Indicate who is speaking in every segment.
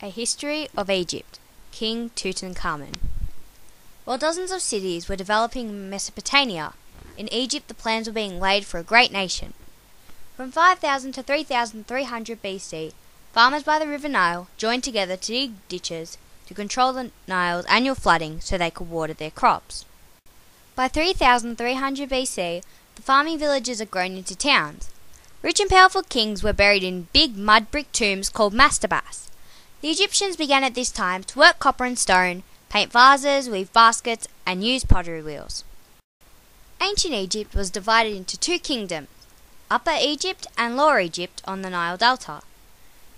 Speaker 1: A History of Egypt, King Tutankhamun. While dozens of cities were developing in Mesopotamia, in Egypt the plans were being laid for a great nation. From 5000 to 3300 BC, farmers by the River Nile joined together to dig ditches to control the Nile's annual flooding so they could water their crops. By 3300 BC, the farming villages had grown into towns. Rich and powerful kings were buried in big mud brick tombs called mastabas. The Egyptians began at this time to work copper and stone, paint vases, weave baskets, and use pottery wheels. Ancient Egypt was divided into two kingdoms, Upper Egypt and Lower Egypt on the Nile Delta.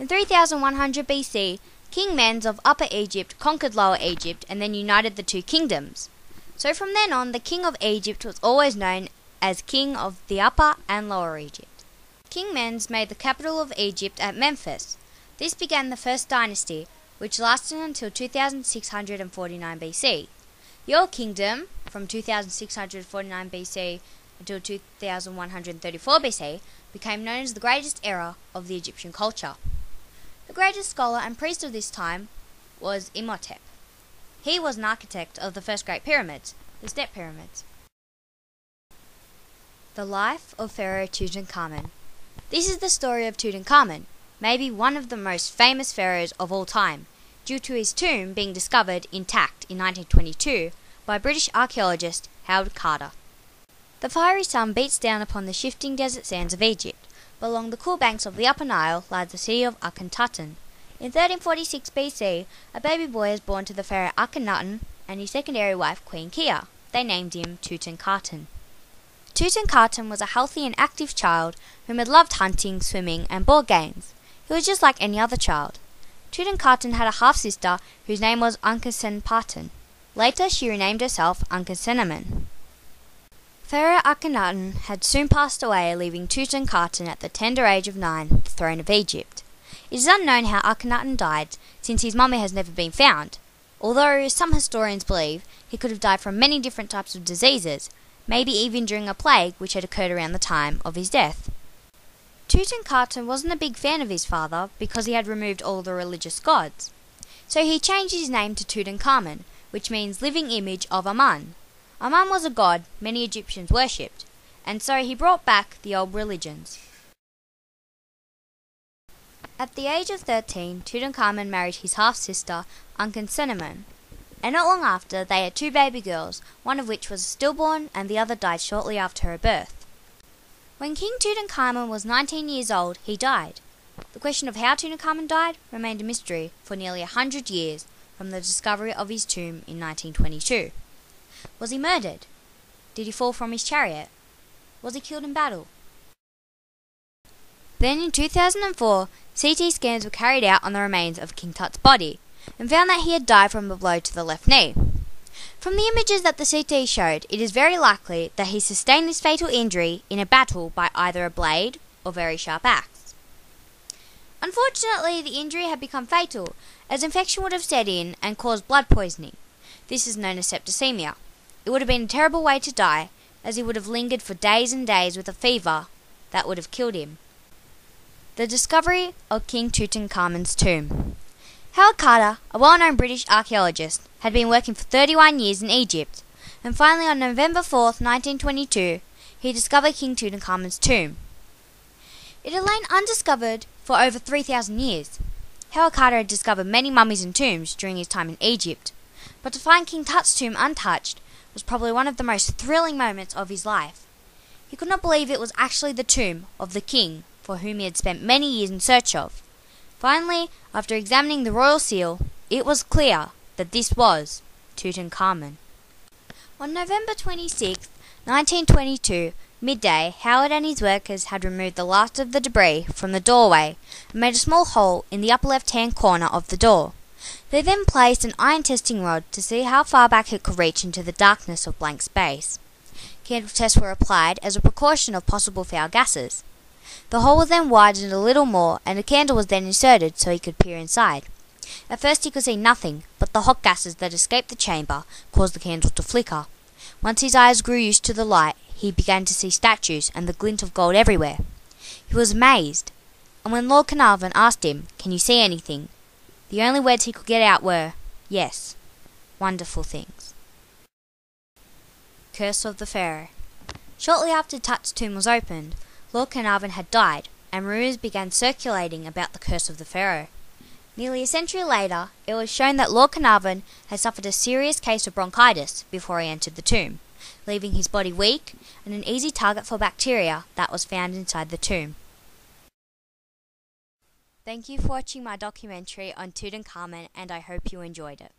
Speaker 1: In 3100 BC, King Mens of Upper Egypt conquered Lower Egypt and then united the two kingdoms. So from then on, the king of Egypt was always known as King of the Upper and Lower Egypt. King Mens made the capital of Egypt at Memphis. This began the first dynasty, which lasted until 2649 BC. The Old Kingdom, from 2649 BC until 2134 BC, became known as the greatest era of the Egyptian culture. The greatest scholar and priest of this time was Imhotep. He was an architect of the first Great Pyramids, the Step Pyramids. The life of Pharaoh Tutankhamun. This is the story of Tutankhamun, maybe one of the most famous pharaohs of all time, due to his tomb being discovered intact in 1922 by British archaeologist Howard Carter. The fiery sun beats down upon the shifting desert sands of Egypt, but along the cool banks of the Upper Nile lies the city of Akhenaten. In 1346 BC, a baby boy is born to the pharaoh Akhenaten and his secondary wife Queen Kyra. They named him Tutankhaten. Tutankhaten was a healthy and active child whom had loved hunting, swimming, and board games. He was just like any other child. Tutankhaten had a half-sister whose name was Ankhesenaten. Later she renamed herself Ankhesenamun. Pharaoh Akhenaten had soon passed away, leaving Tutankhaten at the tender age of 9 the throne of Egypt. It is unknown how Akhenaten died, since his mummy has never been found, although some historians believe he could have died from many different types of diseases, maybe even during a plague which had occurred around the time of his death. Tutankhaten wasn't a big fan of his father because he had removed all the religious gods, so he changed his name to Tutankhamun, which means living image of Amun. Amun was a god many Egyptians worshipped, and so he brought back the old religions. At the age of 13, Tutankhamun married his half-sister Ankhesenamun, and not long after they had two baby girls, one of which was stillborn and the other died shortly after her birth. When King Tutankhamun was 19 years old, he died. The question of how Tutankhamun died remained a mystery for nearly 100 years from the discovery of his tomb in 1922. Was he murdered? Did he fall from his chariot? Was he killed in battle? Then in 2004, CT scans were carried out on the remains of King Tut's body, and found that he had died from a blow to the left knee. From the images that the CT showed, it is very likely that he sustained this fatal injury in a battle by either a blade or very sharp axe. Unfortunately, the injury had become fatal, as infection would have set in and caused blood poisoning. This is known as septicemia. It would have been a terrible way to die, as he would have lingered for days and days with a fever that would have killed him. The discovery of King Tutankhamun's tomb. Howard Carter, a well-known British archaeologist, had been working for 31 years in Egypt, and finally on November 4th, 1922, he discovered King Tutankhamun's tomb. It had lain undiscovered for over 3,000 years. Howard Carter had discovered many mummies and tombs during his time in Egypt, but to find King Tut's tomb untouched was probably one of the most thrilling moments of his life. He could not believe it was actually the tomb of the king for whom he had spent many years in search of. Finally, after examining the royal seal, it was clear that this was Tutankhamun. On November 26, 1922, midday, Howard and his workers had removed the last of the debris from the doorway and made a small hole in the upper left-hand corner of the door. They then placed an iron testing rod to see how far back it could reach into the darkness of blank space. Candle tests were applied as a precaution of possible foul gases. The hole was then widened a little more, and a candle was then inserted so he could peer inside. At first he could see nothing, but the hot gases that escaped the chamber caused the candle to flicker. Once his eyes grew used to the light, he began to see statues and the glint of gold everywhere. He was amazed, and when Lord Carnarvon asked him, "Can you see anything?" The only words he could get out were, "Yes, wonderful things." Curse of the Pharaoh. Shortly after Tut's tomb was opened, Lord Carnarvon had died, and rumours began circulating about the curse of the Pharaoh. Nearly a century later, it was shown that Lord Carnarvon had suffered a serious case of bronchitis before he entered the tomb, leaving his body weak and an easy target for bacteria that was found inside the tomb. Thank you for watching my documentary on Tutankhamun, and I hope you enjoyed it.